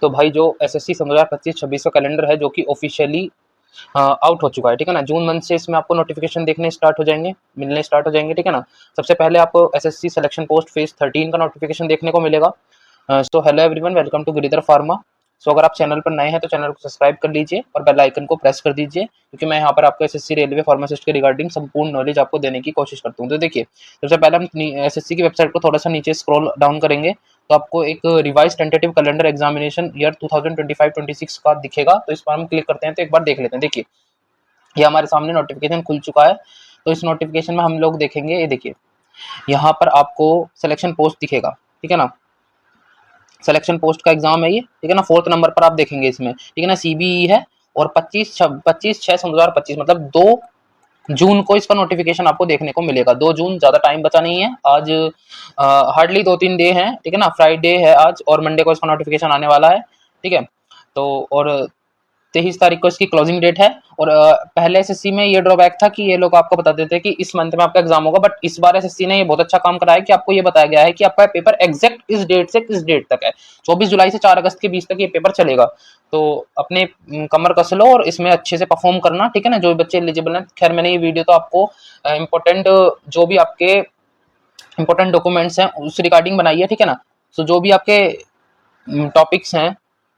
तो भाई जो एसएससी सन 2025-26 का कैलेंडर है जो कि ऑफिशियली आउट हो चुका है, ठीक है ना। जून मंथ से इसमें आपको नोटिफिकेशन देखने स्टार्ट हो जाएंगे, मिलने स्टार्ट हो जाएंगे, ठीक है ना। सबसे पहले आपको एसएससी सिलेक्शन पोस्ट फेज 13 का नोटिफिकेशन देखने को मिलेगा। So hello everyone, welcome to Giridhar pharma. So अगर आप चैनल पर नए हैं तो चैनल को सब्सक्राइब कर लीजिए और बेल आइकन को प्रेस कर दीजिए, क्योंकि मैं यहाँ पर आपको एसएससी रेलवे फार्मासिस्ट के रिगार्डिंग संपूर्ण नॉलेज आपको देने की कोशिश करता हूँ। तो देखिए, सबसे पहले हम एसएससी की वेबसाइट को थोड़ा सा नीचे स्क्रॉल डाउन करेंगे तो आपको एक revise tentative calendar examination year 2025-26 का दिखेगा। तो इस पर हम क्लिक करते हैं तो एक बार देख लेते हैं। देखिए, ये हमारे सामने नोटिफिकेशन खुल चुका है। तो इस नोटिफिकेशन में हम लोग देखेंगे, ये देखिए यहाँ पर आपको सिलेक्शन पोस्ट दिखेगा, ठीक है ना। सिलेक्शन पोस्ट का एग्जाम है ये, ठीक है ना। 4th नंबर पर आप देखेंगे इसमें, ठीक है ना, सीबीई है और 25/6/2025 मतलब 2 जून को इसका नोटिफिकेशन आपको देखने को मिलेगा। 2 जून, ज्यादा टाइम बचा नहीं है। आज हार्डली 2-3 डे हैं, ठीक है ना। फ्राइडे है आज और मंडे को इसका नोटिफिकेशन आने वाला है, ठीक है। तो और 23 तारीख को इसकी क्लोजिंग डेट है। और पहले एसएससी में ये ड्रॉबैक था कि ये लोग आपको बता देते हैं कि इस मंथ में आपका एग्जाम होगा, बट इस बार एसएससी ने ये बहुत अच्छा काम करा है कि आपको ये बताया गया है कि आपका पेपर एग्जैक्ट इस डेट से किस डेट तक है। 24 जुलाई से 4 अगस्त के बीच तक ये पेपर चलेगा। तो अपने कमर कस लो और इसमें अच्छे से परफॉर्म करना, ठीक है ना, जो भी बच्चे एलिजिबल हैं। खैर, मैंने ये वीडियो तो आपको इम्पोर्टेंट जो भी आपके इंपॉर्टेंट डॉक्यूमेंट्स हैं उस रिगार्डिंग बनाई है, ठीक है ना। सो जो भी आपके टॉपिक्स हैं,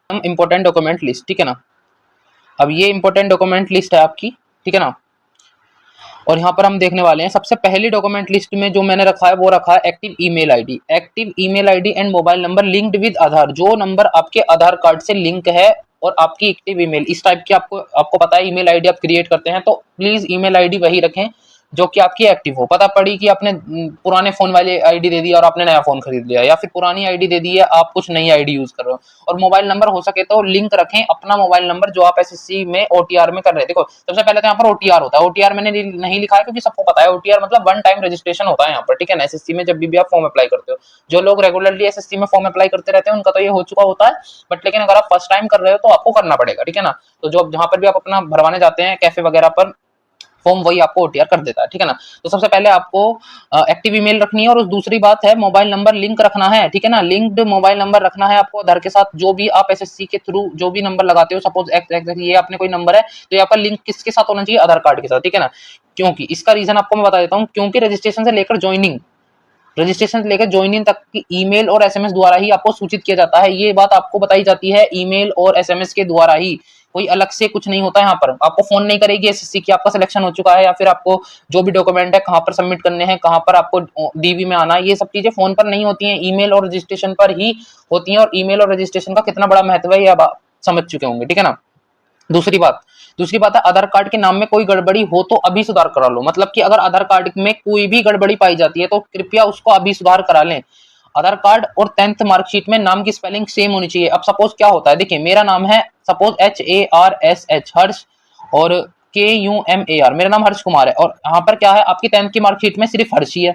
हम इंपॉर्टेंट डॉक्यूमेंट लिस्ट, ठीक है ना। अब ये इंपॉर्टेंट डॉक्यूमेंट लिस्ट है आपकी, ठीक है ना। और यहाँ पर हम देखने वाले हैं सबसे पहली डॉक्यूमेंट लिस्ट में जो मैंने रखा है वो रखा है active email ID and mobile number linked with Aadhaar. जो नंबर आपके आधार कार्ड से लिंक है और आपकी एक्टिव ईमेल, इस टाइप की आपको पता है ईमेल आईडी आप क्रिएट करते हैं, तो प्लीज ईमेल आईडी वही रखें जो कि आपकी एक्टिव हो। पता पड़ी कि आपने पुराने फोन वाले आईडी दे दिया और आपने नया फोन खरीद लिया, या फिर पुरानी आईडी दे दी है, आप कुछ नई आईडी यूज कर रहे हो। और मोबाइल नंबर हो सके तो लिंक रखें अपना मोबाइल नंबर जो आप एसएससी में ओटीआर में कर रहे हैं। देखो, सबसे पहले तो यहाँ पर ओटीआर होता है। ओटीआर मैंने नहीं लिखा है क्योंकि सबको पता है ओटीआर मतलब वन टाइम रजिस्ट्रेशन होता है यहाँ पर, ठीक है ना। एसएससी में जब भी आप फॉर्म अप्लाई करते हो, जो लोग रेगुलरली एसएससी में फॉर्म अप्लाई करते रहते हैं उनका तो ये हो चुका होता है, बट लेकिन अगर आप फर्स्ट टाइम कर रहे हो तो आपको करना पड़ेगा, ठीक है ना। तो जो जहां पर भी आप अपना भरवाने जाते हैं कैफे वगैरह पर फॉर्म, वही आपको ओटीआर कर देता है, ठीक है ना। तो सबसे पहले आपको एक्टिव ईमेल रखनी है और उस दूसरी बात है मोबाइल नंबर लिंक रखना है, ठीक है ना। लिंक्ड मोबाइल नंबर रखना है आपको आधार के साथ। जो भी आप एसएससी के थ्रू जो भी नंबर लगाते हो, सपोज ये आपने कोई नंबर है तो ये आपका लिंक किसके साथ होना चाहिए, आधार कार्ड के साथ, ठीक है ना। क्योंकि इसका रीजन आपको मैं बता देता हूँ, क्योंकि रजिस्ट्रेशन से लेकर ज्वाइनिंग तक की ईमेल और एसएमएस द्वारा ही आपको सूचित किया जाता है। ये बात आपको बताई जाती है ईमेल और एसएमएस के द्वारा ही, कोई अलग से कुछ नहीं होता। यहाँ पर आपको फोन नहीं करेगी एसएससी की आपका सिलेक्शन हो चुका है, या फिर आपको जो भी डॉक्यूमेंट है कहाँ पर सबमिट करने हैं, कहाँ पर आपको डीवी में आना है, ये सब चीजें फोन पर नहीं होती हैं, ईमेल और रजिस्ट्रेशन पर ही होती हैं। और ईमेल और रजिस्ट्रेशन का कितना बड़ा महत्व है ये आप समझ चुके होंगे, ठीक है ना। दूसरी बात है, आधार कार्ड के नाम में कोई गड़बड़ी हो तो अभी सुधार करा लो। मतलब कि अगर आधार कार्ड में कोई भी गड़बड़ी पाई जाती है तो कृपया उसको अभी सुधार करा लें। आधार कार्ड और 10th मार्कशीट में नाम की स्पेलिंग सेम होनी चाहिए। अब सपोज क्या होता है, देखिए मेरा नाम है सपोज HARSH हर्ष और KUMAR, मेरा नाम हर्ष कुमार है, और यहाँ पर क्या है आपकी 10th की मार्कशीट में सिर्फ हर्ष ही है,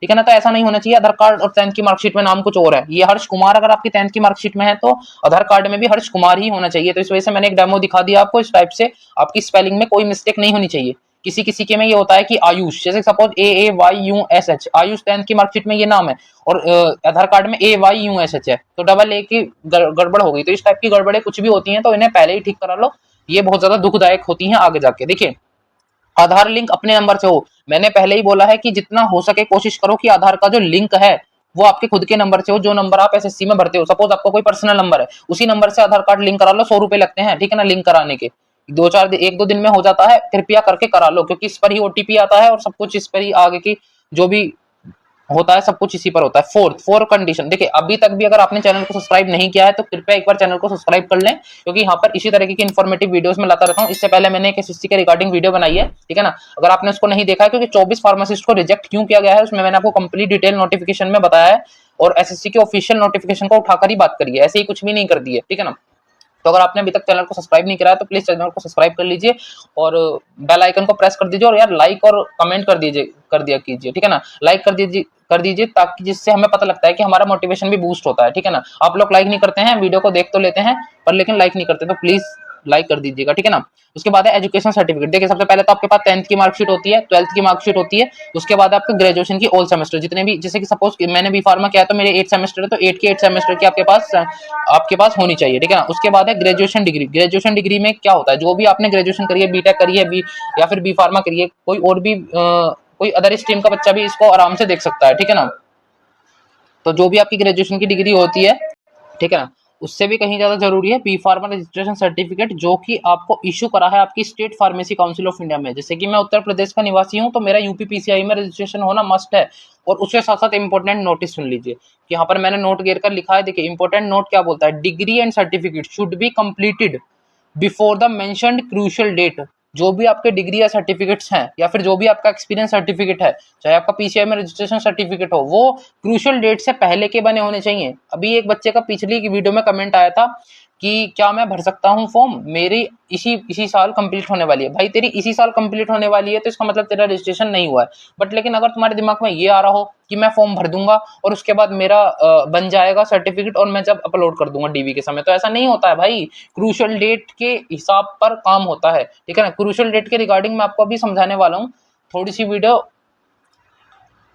ठीक है ना। तो ऐसा नहीं होना चाहिए, आधार कार्ड और 10th की मार्कशीट में नाम कुछ और है। ये हर्ष कुमार अगर आपकी 10th की मार्कशीट में है तो आधार कार्ड में भी हर्ष कुमार ही होना चाहिए। तो इस वजह से मैंने एक डेमो दिखा दिया आपको, इस टाइप से आपकी स्पेलिंग में कोई मिस्टेक नहीं होनी चाहिए। किसी किसी के में ये होता है कि आयुष, जैसे सपोज AAYUSH, आयुष 10th की मार्कशीट में ये नाम है और आधार कार्ड में AYUSH है, तो डबल ए की गड़बड़ हो गई। तो इस टाइप की गड़बड़े कुछ भी होती हैं तो इन्हें पहले ही ठीक करा लो, ये बहुत ज्यादा दुखदायक होती हैं आगे जाके। देखिए, आधार लिंक अपने नंबर से हो। मैंने पहले ही बोला है कि जितना हो सके कोशिश करो कि आधार का जो लिंक है वो आपके खुद के नंबर से हो, जो नंबर आप एसएससी में भरते हो। सपोज आपको कोई पर्सनल नंबर है, उसी नंबर से आधार कार्ड लिंक करा लो, 100 रुपए लगते हैं, ठीक है ना, लिंक कराने के। 1-2 दिन में हो जाता है, कृपया करके करा लो, क्योंकि इस पर ही ओटीपी आता है और सब कुछ इस पर ही आगे की जो भी होता है सब कुछ इसी पर होता है। फोर्थ कंडीशन, देखिए अभी तक भी अगर आपने चैनल को सब्सक्राइब नहीं किया है तो कृपया एक बार चैनल को सब्सक्राइब कर लें, क्योंकि यहाँ पर इसी तरीके की इन्फॉर्मेटिव वीडियोस में लाता रहता हूँ। इससे पहले मैंने एक एसएससी के रिगार्डिंग वीडियो बनाई है, ठीक है ना। अगर आपने उसको नहीं देखा है, क्योंकि 24 फार्मासिस्ट को रिजेक्ट क्यों किया गया है उसमें मैंने आपको कंप्लीट डिटेल नोटिफिकेशन में बताया है, और एसएससी के ऑफिशियल नोटिफिकेशन को उठाकर ही बात करी है, ऐसे ही कुछ भी नहीं कर दी है, ठीक है ना। तो अगर आपने अभी तक चैनल को सब्सक्राइब नहीं करा है तो प्लीज चैनल को सब्सक्राइब कर लीजिए और बेल आइकन को प्रेस कर दीजिए, और यार लाइक और कमेंट कर दिया कीजिए, ठीक है ना। लाइक कर दीजिए ताकि जिससे हमें पता लगता है कि हमारा मोटिवेशन भी बूस्ट होता है, ठीक है ना। आप लोग लाइक नहीं करते हैं, वीडियो को देख तो लेते हैं पर लेकिन लाइक नहीं करते, तो प्लीज लाइक कर दीजिएगा, ठीक है ना। उसके बाद है एजुकेशन सर्टिफिकेट। देखिए सबसे पहले तो आपके पास 10th की मार्कशीट होती है, 12th की मार्कशीट होती है, उसके बाद आपके ग्रेजुएशन की ऑल सेमेस्टर जितने भी, जैसे कि सपोज मैंने बी फार्मा किया तो मेरे 8 सेमेस्टर है, तो 8 के 8 सेमेस्टर की आपके पास होनी चाहिए, ठीक है ना। उसके बाद है ग्रेजुएशन डिग्री। ग्रेजुएशन डिग्री में क्या होता है, जो भी आपने ग्रेजुएशन करी है, बीटेक करी है, बी या फिर बी फार्मा करी है, कोई और भी कोई अदर स्ट्रीम का बच्चा भी इसको आराम से देख सकता है, ठीक है ना। तो जो भी आपकी ग्रेजुएशन की डिग्री होती है, ठीक है ना, उससे भी कहीं ज्यादा जरूरी है बी फार्मा रजिस्ट्रेशन सर्टिफिकेट, जो कि आपको इशू करा है आपकी state pharmacy council of India में। जैसे कि मैं उत्तर प्रदेश का निवासी हूं, तो मेरा यूपी पीसीआई में रजिस्ट्रेशन होना मस्ट है। और उसके साथ साथ इंपॉर्टेंट नोटिस सुन लीजिए, कि यहाँ पर मैंने नोट घेर कर लिखा है। देखिए इंपॉर्टेंट नोट क्या बोलता है, degree and certificate should be completed before the mentioned crucial date. जो भी आपके डिग्री या सर्टिफिकेट्स हैं, या फिर जो भी आपका एक्सपीरियंस सर्टिफिकेट है, चाहे आपका पीसीआई में रजिस्ट्रेशन सर्टिफिकेट हो, वो क्रूशियल डेट से पहले के बने होने चाहिए। अभी एक बच्चे का पिछली वीडियो में कमेंट आया था कि क्या मैं भर सकता हूँ फॉर्म, मेरी इसी साल कंप्लीट होने वाली है। भाई तेरी इसी साल कंप्लीट होने वाली है तो इसका मतलब तेरा रजिस्ट्रेशन नहीं हुआ है। बट लेकिन अगर तुम्हारे दिमाग में ये आ रहा हो कि मैं फॉर्म भर दूंगा और उसके बाद मेरा बन जाएगा सर्टिफिकेट और मैं जब अपलोड कर दूंगा डीवी के समय, तो ऐसा नहीं होता है भाई। क्रूशियल डेट के हिसाब पर काम होता है, ठीक है ना। क्रूशियल डेट के रिगार्डिंग मैं आपको अभी समझाने वाला हूँ, थोड़ी सी वीडियो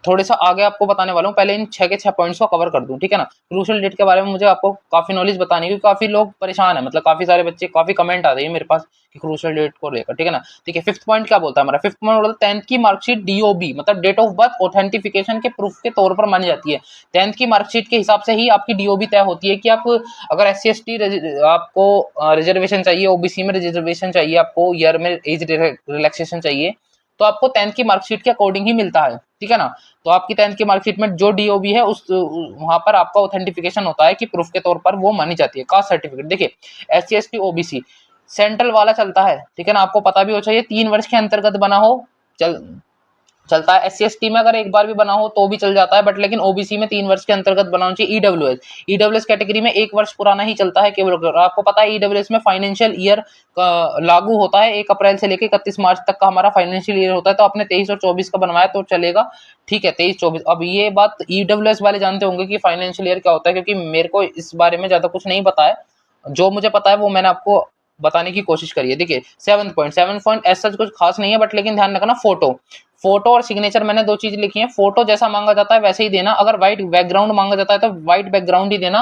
थोड़ा सा आगे आपको बताने वाला हूँ। पहले इन 6 के 6 पॉइंट्स को कवर कर दूं, ठीक है ना। क्रूशियल डेट के बारे में मुझे आपको काफी नॉलेज बतानी है, क्योंकि काफी लोग परेशान है, मतलब काफी सारे बच्चे, काफी कमेंट आ रही है मेरे पास कि क्रूशियल डेट को लेकर, ठीक है ना। ठीक है, फिफ्थ पॉइंट क्या बोलता है हमारा, फिफ्थ पॉइंट बोलता है 10th की मार्कशीट डीओबी मतलब डेट ऑफ बर्थ ऑथेंटिफिकेशन के प्रूफ के तौर पर मानी जाती है। 10th की मार्कशीट के हिसाब से ही आपकी डीओबी तय होती है कि आप अगर SC/ST आपको रिजर्वेशन चाहिए, ओबीसी में रिजर्वेशन चाहिए, आपको ईयर में एज रिलैक्सेशन चाहिए, तो आपको 10th की मार्कशीट के अकॉर्डिंग ही मिलता है, ठीक है ना। तो आपकी 10th की मार्कशीट में जो डीओबी है उस वहां पर आपका ऑथेंटिफिकेशन होता है कि प्रूफ के तौर पर वो मानी जाती है। कास्ट सर्टिफिकेट देखिए SC/ST OBC सेंट्रल वाला चलता है, ठीक है ना, आपको पता भी हो चाहिए, 3 वर्ष के अंतर्गत बना हो चलता है। SC/ST में अगर एक बार भी बना हो तो भी चल जाता है, बट लेकिन ओबीसी में 3 वर्ष के अंतर्गत बना होना चाहिए। ईडब्ल्यूएस कैटेगरी में 1 वर्ष पुराना ही चलता है केवल। आपको पता है ईडब्ल्यूएस में फाइनेंशियल ईयर लागू होता है 1 अप्रैल से लेकर 31 मार्च तक का हमारा फाइनेंशियल ईयर होता है। तो आपने 23 और 24 का बनवाया तो चलेगा, ठीक है, 23-24। अब ये बात ईडब्ल्यूएस वाले जानते होंगे कि फाइनेंशियल ईयर क्या होता है, क्योंकि मेरे को इस बारे में ज्यादा कुछ नहीं पता है। जो मुझे पता है वो मैंने आपको बताने की कोशिश करी है। देखिए 7 पॉइंट ऐसा कुछ खास नहीं है, बट लेकिन ध्यान रखना फोटो और सिग्नेचर, मैंने 2 चीज लिखी है। फोटो जैसा मांगा जाता है वैसे ही देना, अगर व्हाइट बैकग्राउंड मांगा जाता है तो व्हाइट बैकग्राउंड ही देना,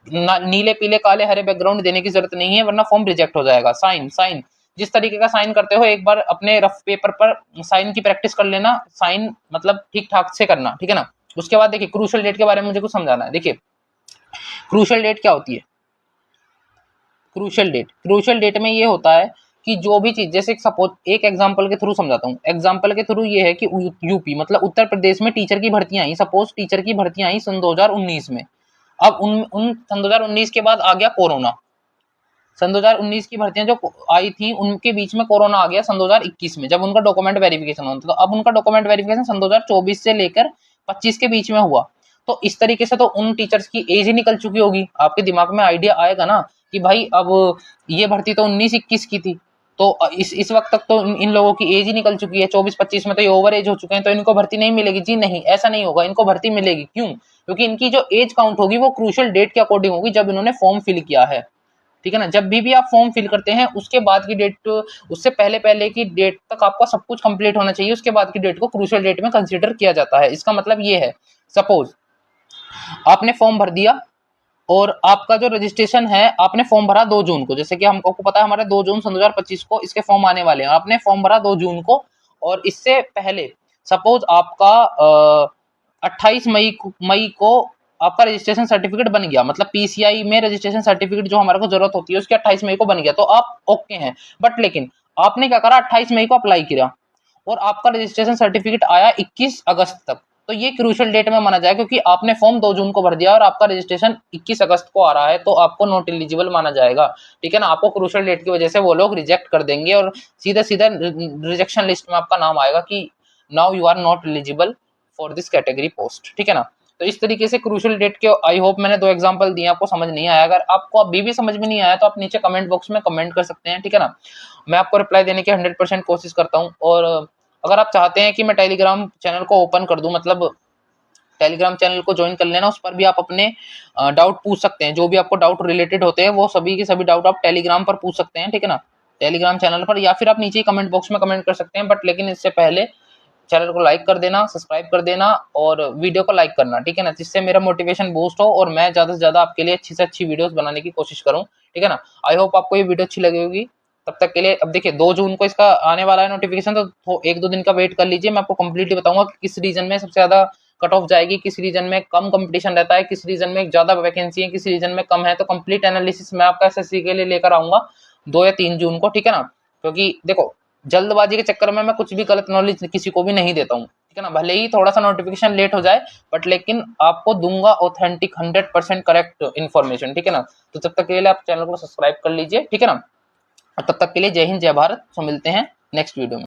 नीले पीले काले हरे बैकग्राउंड देने की जरूरत नहीं है, वरना फॉर्म रिजेक्ट हो जाएगा। साइन जिस तरीके का साइन करते हो एक बार अपने रफ पेपर पर साइन की प्रैक्टिस कर लेना, साइन मतलब ठीक ठाक से करना, ठीक है ना। उसके बाद देखिए क्रूशियल डेट के बारे में मुझे कुछ समझाना है। देखिए क्रूशियल डेट क्या होती है, क्रूशियल डेट में ये होता है कि जो भी चीज, जैसे सपोज एक एग्जांपल के थ्रू समझाता हूँ। एग्जांपल के थ्रू ये है कि यूपी मतलब उत्तर प्रदेश में टीचर की भर्तियां आई, सपोज टीचर की भर्तियां आई सन 2019 में। अब उन सन 2019 के बाद आ गया कोरोना। सन 2019 की भर्तियां जो आई थी उनके बीच में कोरोना आ गया सन 2021 में, जब उनका डॉक्यूमेंट वेरिफिकेशन होता था। तो अब उनका डॉक्यूमेंट वेरिफिकेशन सन 2024 से लेकर 25 के बीच में हुआ। तो इस तरीके से तो उन टीचर्स की एज ही निकल चुकी होगी। आपके दिमाग में आइडिया आएगा ना कि भाई अब ये भर्ती तो 19-21 की थी, तो इस वक्त तक तो इन लोगों की एज ही निकल चुकी है। 24-25 में तो ये ओवर एज हो चुके हैं, तो इनको भर्ती नहीं मिलेगी। जी नहीं, ऐसा नहीं होगा, इनको भर्ती मिलेगी। क्यों? क्योंकि इनकी जो एज काउंट होगी वो क्रूशियल डेट के अकॉर्डिंग होगी जब इन्होंने फॉर्म फिल किया है, ठीक है ना। जब भी आप फॉर्म फिल करते हैं उसके बाद की डेट, उससे पहले की डेट तक आपका सब कुछ कंप्लीट होना चाहिए, उसके बाद की डेट को क्रूशियल डेट में कंसीडर किया जाता है। इसका मतलब ये है, सपोज आपने फॉर्म भर दिया और आपका जो रजिस्ट्रेशन है, आपने फॉर्म भरा 2 जून को, जैसे कि हमको पता है हमारे 2 जून सन 2025 को इसके फॉर्म आने वाले हैं। आपने फॉर्म भरा 2 जून को, और इससे पहले सपोज आपका 28 मई को आपका रजिस्ट्रेशन सर्टिफिकेट बन गया, मतलब पीसीआई में रजिस्ट्रेशन सर्टिफिकेट जो हमारे को जरूरत होती है उसकी 28 मई को बन गया, तो आप ओके हैं। बट लेकिन आपने क्या करा, 28 मई को अप्लाई किया और आपका रजिस्ट्रेशन सर्टिफिकेट आया 21 अगस्त तक, तो ये क्रूशियल डेट में माना जाएगा, क्योंकि आपने फॉर्म 2 जून को भर दिया और आपका रजिस्ट्रेशन 21 अगस्त को आ रहा है, तो आपको नॉट एलिजिबल माना जाएगा, ठीक है ना। आपको क्रूशियल डेट की वजह से वो लोग रिजेक्ट कर देंगे और सीधा सीधा रिजेक्शन लिस्ट में आपका नाम आएगा कि now you are not eligible for this category post, ठीक है ना। तो इस तरीके से क्रूशियल डेट के आई होप मैंने 2 एग्जांपल दिए, आपको समझ नहीं आया। अगर आपको अभी भी समझ में नहीं आया तो आप नीचे कमेंट बॉक्स में कमेंट कर सकते हैं, ठीक है ना। मैं आपको रिप्लाई देने की 100% कोशिश करता हूँ। और अगर आप चाहते हैं कि मैं टेलीग्राम चैनल को ओपन कर दूं, मतलब टेलीग्राम चैनल को ज्वाइन कर लेना, उस पर भी आप अपने डाउट पूछ सकते हैं, जो भी आपको डाउट रिलेटेड होते हैं वो सभी के सभी डाउट आप टेलीग्राम पर पूछ सकते हैं, ठीक है ना, टेलीग्राम चैनल पर, या फिर आप नीचे कमेंट बॉक्स में कमेंट कर सकते हैं। बट लेकिन इससे पहले चैनल को लाइक कर देना, सब्सक्राइब कर देना और वीडियो को लाइक करना, ठीक है ना, जिससे मेरा मोटिवेशन बूस्ट हो और मैं ज्यादा से ज्यादा आपके लिए अच्छी से अच्छी वीडियोस बनाने की कोशिश करूं, ठीक है ना। आई होप आपको ये वीडियो अच्छी लगी होगी। तब तक के लिए, अब देखिए 2 जून को इसका आने वाला है नोटिफिकेशन, तो 1-2 दिन का वेट कर लीजिए, मैं आपको कंप्लीटली बताऊंगा कि किस रीजन में सबसे ज्यादा कट ऑफ जाएगी, किस रीजन में कम कंपटीशन रहता है, किस रीजन में ज्यादा वैकेंसी है, किस रीजन में कम है। तो कंप्लीट एनालिसिस मैं आपका एसएससी के लिए लेकर आऊंगा 2 या 3 जून को, ठीक है ना। क्योंकि देखो जल्दबाजी के चक्कर में मैं कुछ भी गलत नॉलेज किसी को भी नहीं देता हूँ, ठीक है ना, भले ही थोड़ा सा नोटिफिकेशन लेट हो जाए, बट लेकिन आपको दूंगा ऑथेंटिक 100% करेक्ट इन्फॉर्मेशन, ठीक है ना। तो तब तक के लिए आप चैनल को सब्सक्राइब कर लीजिए, ठीक है ना। तब तक के लिए जय हिंद जय भारत। तो मिलते हैं नेक्स्ट वीडियो में।